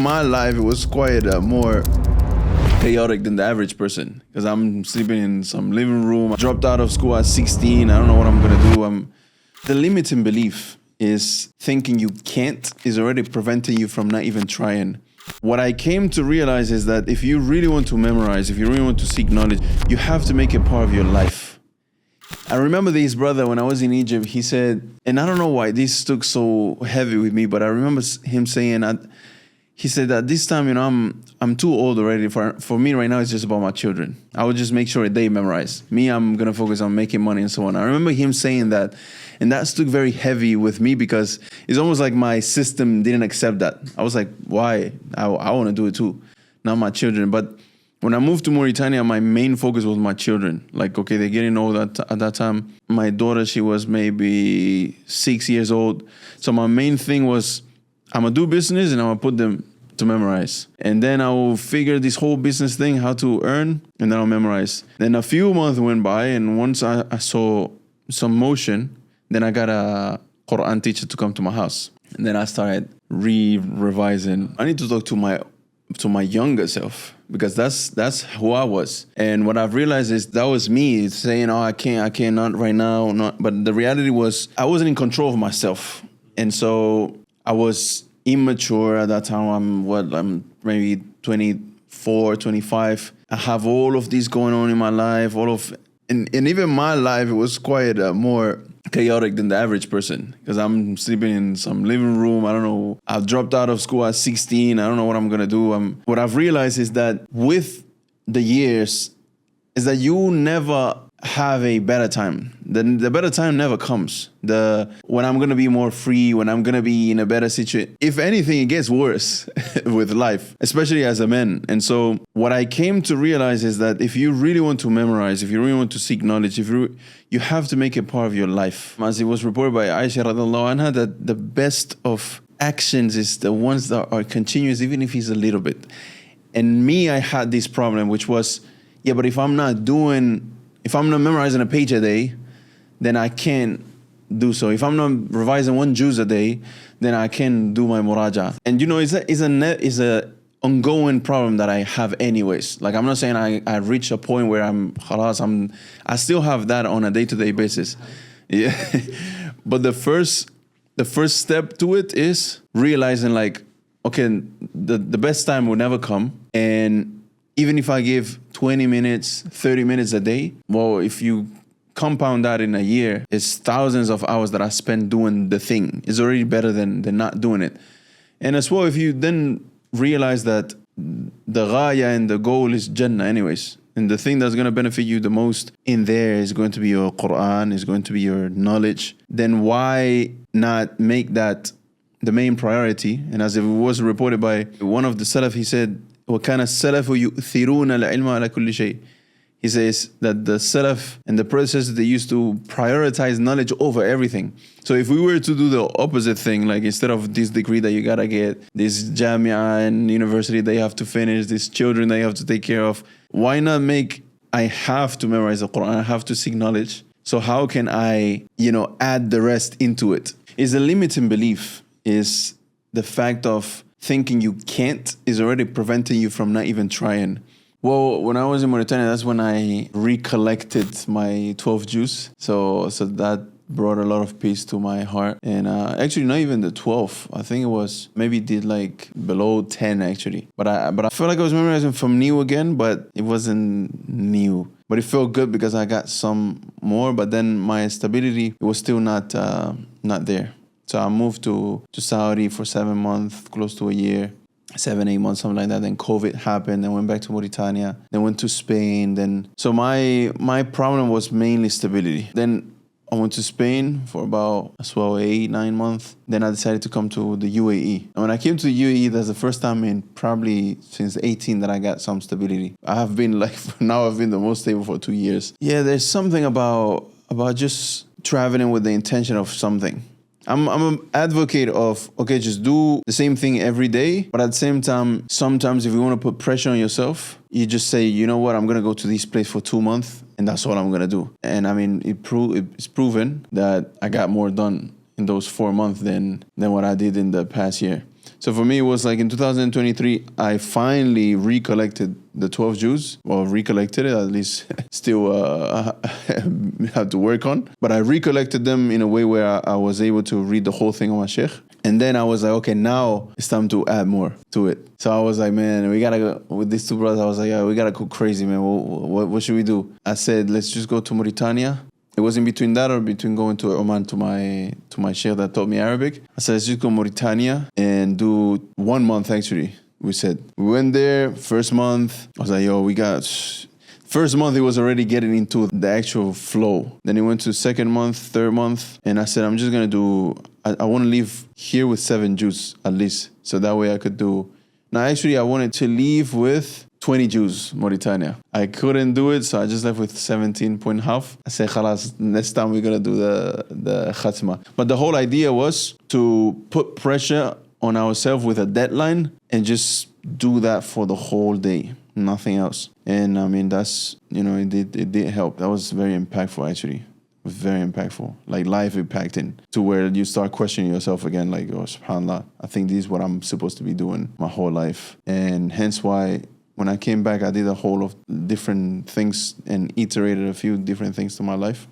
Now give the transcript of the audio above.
my life, it was quite more chaotic than the average person, because I'm sleeping in some living room. I dropped out of school at 16. I don't know what I'm going to do. The limiting belief is thinking you can't is already preventing you from not even trying. What I came to realize is that if you really want to memorize, if you really want to seek knowledge, you have to make it part of your life. I remember this brother when I was in Egypt, he said, and I don't know why this stuck so heavy with me, but I remember him saying, he said that this time, I'm too old already. For me right now, it's just about my children. I would just make sure they memorize. Me, I'm going to focus on making money and so on. I remember him saying that, and that stuck very heavy with me because it's almost like my system didn't accept that. I was like, why? I want to do it too, not my children. But when I moved to Mauritania, my main focus was my children. Like, okay, they're getting old at that time. My daughter, she was maybe 6 years old. So my main thing was, I'm going to do business and I'm going to put them to memorize. And then I will figure this whole business thing, how to earn, and then I'll memorize. Then a few months went by, and once I saw some motion, then I got a Qur'an teacher to come to my house. And then I started revising. I need to talk to my younger self, because that's who I was. And what I've realized is that was me saying, I can't, not right now. Not. But the reality was I wasn't in control of myself. And so I was immature at that time. I'm maybe 24, 25. I have all of this going on in my life, and even my life, it was quite more chaotic than the average person, because I'm sleeping in some living room. I don't know. I dropped out of school at 16. I don't know what I'm going to do. What I've realized is that with the years is that you never have a better time. The better time never comes. When I'm going to be more free, when I'm going to be in a better situation. If anything, it gets worse with life, especially as a man. And so what I came to realize is that if you really want to memorize, if you really want to seek knowledge, you have to make it part of your life. As it was reported by Aisha radiallahu anha, that the best of actions is the ones that are continuous, even if it's a little bit. And me, I had this problem, which was, but if I'm not memorizing a page a day, then I can't do so. If I'm not revising one juz a day, then I can't do my muraja. And it's a ongoing problem that I have anyways. Like, I'm not saying I reach a point where I still have that on a day-to-day basis. Yeah. But the first step to it is realizing, like, okay, the best time will never come. And even if I give 20 minutes, 30 minutes a day, well, if you compound that in a year, it's thousands of hours that I spend doing the thing. It's already better than not doing it. And as well, if you then realize that the ghaya and the goal is Jannah anyways, and the thing that's going to benefit you the most in there is going to be your Qur'an, is going to be your knowledge, then why not make that the main priority? And as it was reported by one of the Salaf, he said, وَكَانَ السَّلَفُ يُؤْثِرُونَ الْعِلْمَ عَلَى كُلِّ شَيْءٍ. He says that the Salaf and the predecessors, they used to prioritize knowledge over everything. So if we were to do the opposite thing, like instead of this degree that you gotta get, this jamia and university that you have to finish, these children that you have to take care of, why not I have to memorize the Quran, I have to seek knowledge. So how can I, add the rest into it? Is a limiting belief, is the fact of thinking you can't is already preventing you from not even trying. Well, when I was in Mauritania, that's when I recollected my 12 juz. So that brought a lot of peace to my heart. And actually, not even the 12. I think it was maybe did like below 10 actually. But I felt like I was memorizing from new again, but it wasn't new. But it felt good because I got some more. But then my stability, it was still not there. So I moved to Saudi for 7 months, close to a year, 7-8 months, something like that. Then COVID happened. Then went back to Mauritania. Then went to Spain. So my problem was mainly stability. Then I went to Spain for about as well 8-9 months. Then I decided to come to the UAE. And when I came to the UAE, that's the first time in probably since 18 that I got some stability. I've been the most stable for 2 years. Yeah, there's something about just traveling with the intention of something. I'm an advocate of, okay, just do the same thing every day. But at the same time, sometimes if you want to put pressure on yourself, you just say, you know what, I'm going to go to this place for 2 months and that's all I'm going to do. And I mean, it's proven that I got more done in those 4 months than what I did in the past year. So for me, it was like in 2023, I finally recollected the 12 Jews. Well, recollected it, at least still have to work on. But I recollected them in a way where I was able to read the whole thing on my sheikh. And then I was like, okay, now it's time to add more to it. So I was like, man, we gotta go with these two brothers. I was like, yeah, we gotta go crazy, man. What should we do? I said, let's just go to Mauritania. It was in between that or between going to Oman to my sheikh that taught me Arabic. I said, let's just go Mauritania and do 1 month actually. We said, we went there, first month. I was like, yo, first month, he was already getting into the actual flow. Then he went to second month, third month. And I said, I'm just going to I want to leave here with 7 Jews at least. So that way I could do. Now, actually, I wanted to leave with 20 Jews, Mauritania. I couldn't do it, so I just left with 17.5. I said, khalas, next time we're going to do the khatma. But the whole idea was to put pressure on ourselves with a deadline and just do that for the whole day, nothing else. And I mean, that's, it did help. That was very impactful, actually. It was very impactful, like life impacting, to where you start questioning yourself again, like, oh, subhanAllah, I think this is what I'm supposed to be doing my whole life. And hence why when I came back, I did a whole of different things and iterated a few different things to my life.